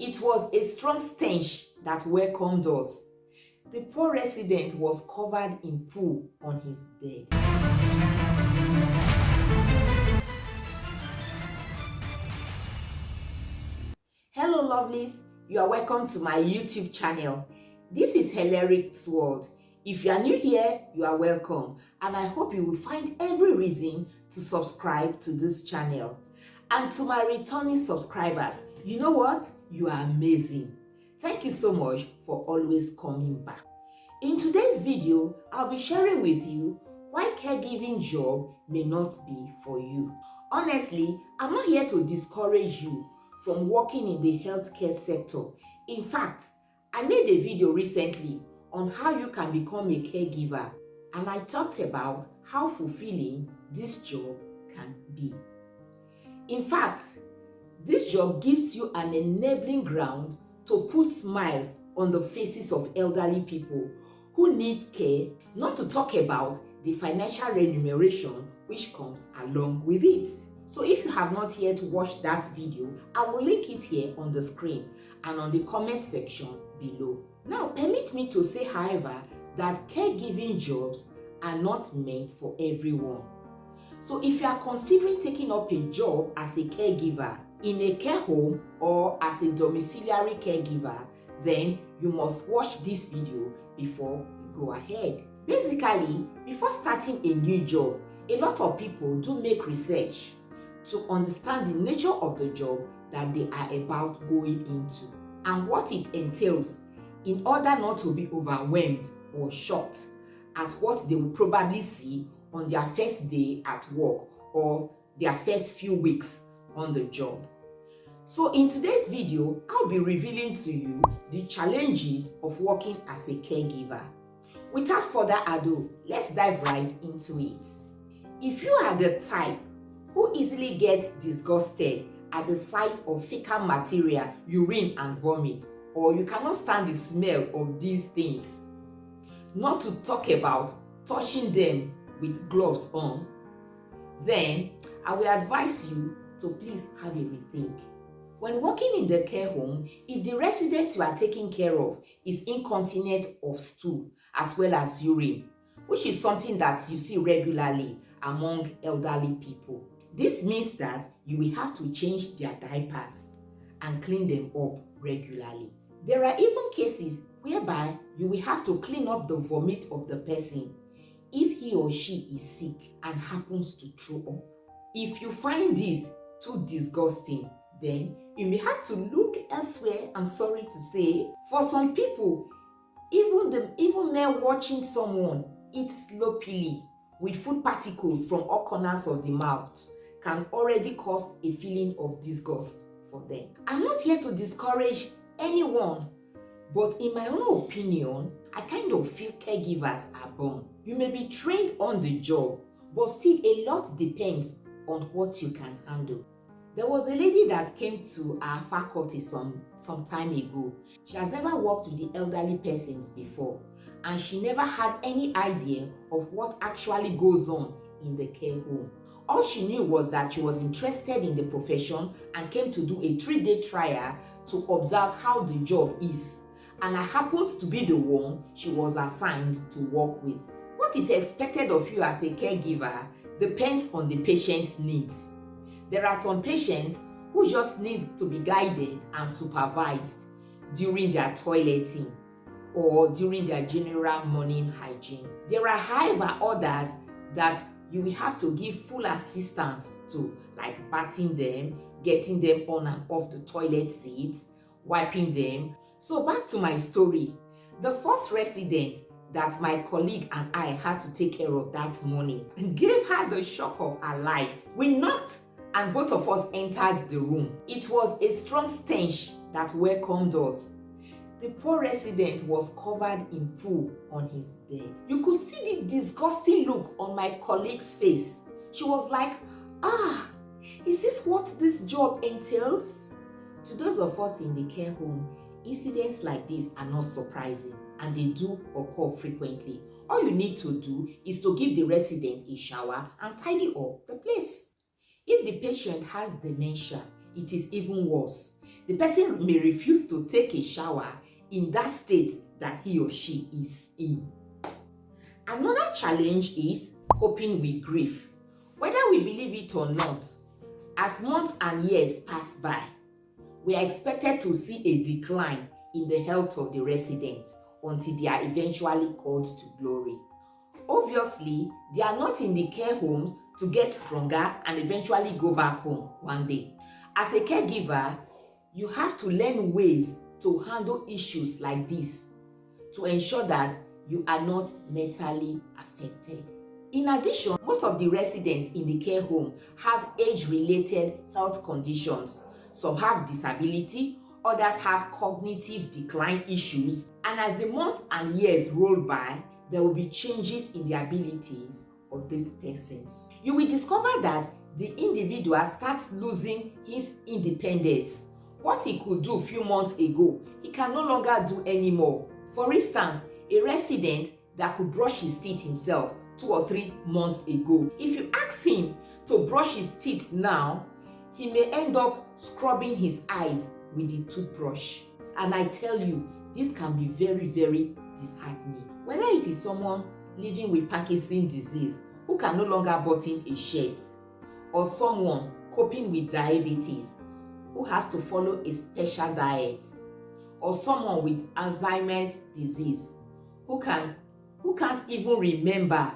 It was a strong stench that welcomed us. The poor resident was covered in poo on his bed. Hello lovelies, you are welcome to my YouTube channel. This is Hilarious World. If you are new here, you are welcome, and I hope you will find every reason to subscribe to this channel. And to my returning subscribers, you know what? You are amazing. Thank you so much for always coming back. In today's video, I'll be sharing with you why caregiving job may not be for you. Honestly, I'm not here to discourage you from working in the healthcare sector. In fact, I made a video recently on how you can become a caregiver, and I talked about how fulfilling this job can be. In fact, this job gives you an enabling ground to put smiles on the faces of elderly people who need care, not to talk about the financial remuneration which comes along with it. So if you have not yet watched that video, I will link it here on the screen and on the comment section below. Now, permit me to say, however, that caregiving jobs are not meant for everyone. So if you are considering taking up a job as a caregiver in a care home or as a domiciliary caregiver, then you must watch this video before you go ahead. Basically, before starting a new job, a lot of people do make research to understand the nature of the job that they are about going into and what it entails, in order not to be overwhelmed or shocked at what they will probably see on their first day at work or their first few weeks on the job. So in today's video, I'll be revealing to you the challenges of working as a caregiver. Without further ado, let's dive right into it. If you are the type who easily gets disgusted at the sight of fecal material, urine and vomit, or you cannot stand the smell of these things, not to talk about touching them with gloves on, then I will advise you to please have a rethink. When working in the care home, if the resident you are taking care of is incontinent of stool as well as urine, which is something that you see regularly among elderly people, this means that you will have to change their diapers and clean them up regularly. There are even cases whereby you will have to clean up the vomit of the person if he or she is sick and happens to throw up. If you find this too disgusting, then you may have to look elsewhere, I'm sorry to say. For some people, even mere watching someone eat sloppily with food particles from all corners of the mouth can already cause a feeling of disgust for them. I'm not here to discourage anyone, but in my own opinion, I kind of feel caregivers are born. You may be trained on the job, but still a lot depends on what you can handle. There was a lady that came to our faculty some time ago. She has never worked with the elderly persons before, and she never had any idea of what actually goes on in the care home. All she knew was that she was interested in the profession and came to do a 3-day trial to observe how the job is. And I happened to be the one she was assigned to work with. What is expected of you as a caregiver depends on the patient's needs. There are some patients who just need to be guided and supervised during their toileting or during their general morning hygiene. There are, however, others that you will have to give full assistance to, like bathing them, getting them on and off the toilet seats, wiping them. So back to my story. The first resident that my colleague and I had to take care of that morning gave her the shock of her life. We knocked and both of us entered the room. It was a strong stench that welcomed us. The poor resident was covered in poo on his bed. You could see the disgusting look on my colleague's face. She was like, is this what this job entails? To those of us in the care home, incidents like this are not surprising, and they do occur frequently. All you need to do is to give the resident a shower and tidy up the place. If the patient has dementia, it is even worse. The person may refuse to take a shower in that state that he or she is in. Another challenge is coping with grief. Whether we believe it or not, as months and years pass by, we are expected to see a decline in the health of the residents until they are eventually called to glory. Obviously, they are not in the care homes to get stronger and eventually go back home one day. As a caregiver, you have to learn ways to handle issues like this to ensure that you are not mentally affected. In addition, most of the residents in the care home have age-related health conditions. Some have disability, others have cognitive decline issues, and as the months and years roll by, there will be changes in the abilities of these persons. You will discover that the individual starts losing his independence. What he could do a few months ago, he can no longer do anymore. For instance, a resident that could brush his teeth himself 2 or 3 months ago, if you ask him to brush his teeth now, he may end up scrubbing his eyes with the toothbrush. And I tell you, this can be very, very disheartening. Whether it is someone living with Parkinson's disease who can no longer button a shirt, or someone coping with diabetes who has to follow a special diet, or someone with Alzheimer's disease who can't even remember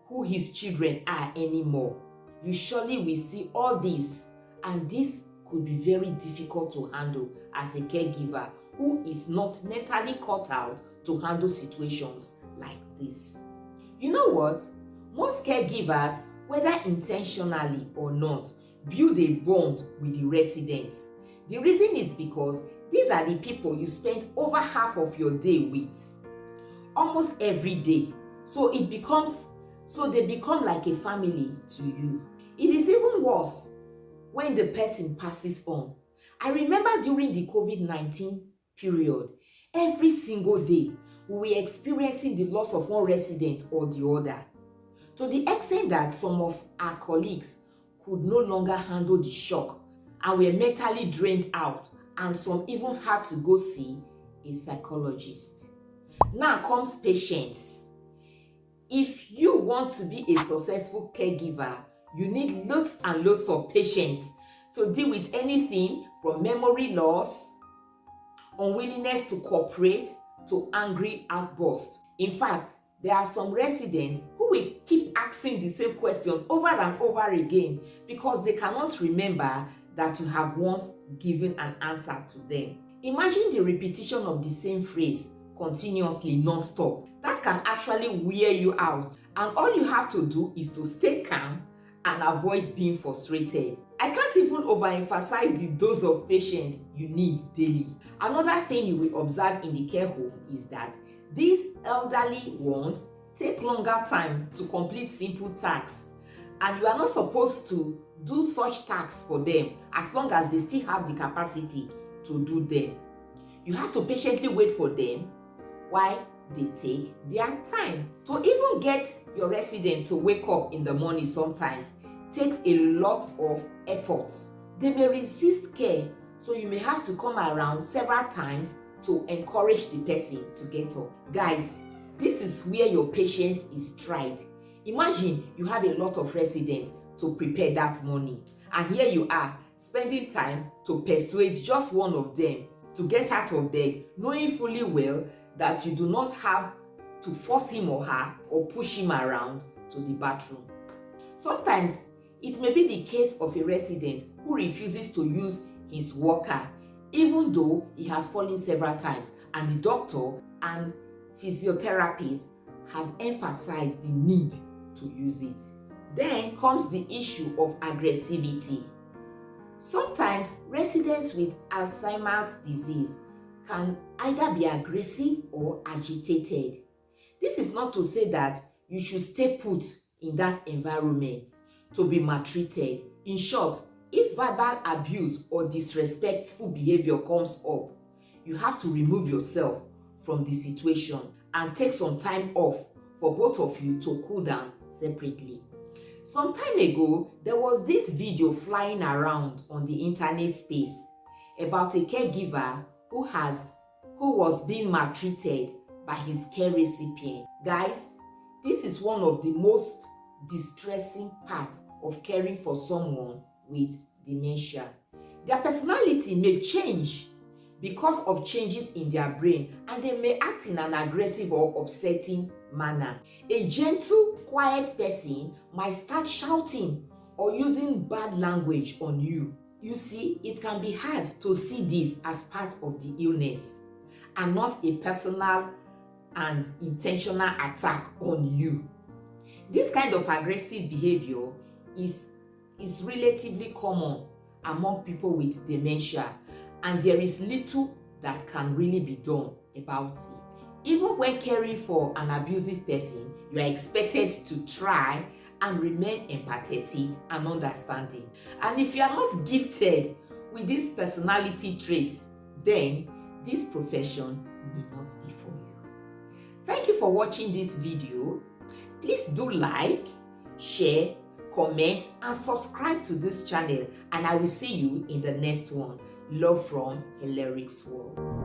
who his children are anymore. You surely will see all this, and this could be very difficult to handle as a caregiver who is not mentally cut out to handle situations like this. You know what? Most caregivers, whether intentionally or not, build a bond with the residents. The reason is because these are the people you spend over half of your day with, almost every day. So they become like a family to you. It is even worse when the person passes on. I remember during the COVID-19 period, every single day, we were experiencing the loss of one resident or the other, to the extent that some of our colleagues could no longer handle the shock and were mentally drained out, and some even had to go see a psychologist. Now comes patience. If you want to be a successful caregiver, you need loads and loads of patience to deal with anything from memory loss, unwillingness to cooperate, to angry outbursts. In fact, there are some residents who will keep asking the same question over and over again because they cannot remember that you have once given an answer to them. Imagine the repetition of the same phrase continuously, non-stop. That can actually wear you out, and all you have to do is to stay calm and avoid being frustrated. I can't even overemphasize the dose of patience you need daily. Another thing you will observe in the care home is that these elderly ones take longer time to complete simple tasks, and you are not supposed to do such tasks for them as long as they still have the capacity to do them. You have to patiently wait for them while they take their time. To even get your resident to wake up in the morning sometimes takes a lot of effort. They may resist care, so you may have to come around several times to encourage the person to get up. Guys, this is where your patience is tried. Imagine you have a lot of residents to prepare that morning, and here you are spending time to persuade just one of them to get out of bed, knowing fully well that you do not have to force him or her or push him around to the bathroom. Sometimes it may be the case of a resident who refuses to use his walker even though he has fallen several times, and the doctor and physiotherapists have emphasized the need to use it. Then comes the issue of aggressivity. Sometimes residents with Alzheimer's disease can either be aggressive or agitated. This is not to say that you should stay put in that environment to be maltreated. In short, if verbal abuse or disrespectful behavior comes up, you have to remove yourself from the situation and take some time off for both of you to cool down separately. Some time ago, there was this video flying around on the internet space. about a caregiver who was being maltreated by his care recipient. Guys, this is one of the most distressing parts of caring for someone with dementia. Their personality may change because of changes in their brain, and they may act in an aggressive or upsetting manner. A gentle, quiet person might start shouting or using bad language on you. You see, it can be hard to see this as part of the illness and not a personal and intentional attack on you. This kind of aggressive behavior is relatively common among people with dementia, and there is little that can really be done about it. Even when caring for an abusive person, you are expected to try and remain empathetic and understanding. And if you are not gifted with this personality trait, then this profession may not be for you. Thank you for watching this video. Please do like, share, comment, and subscribe to this channel, and I will see you in the next one. Love from Hilaric's World.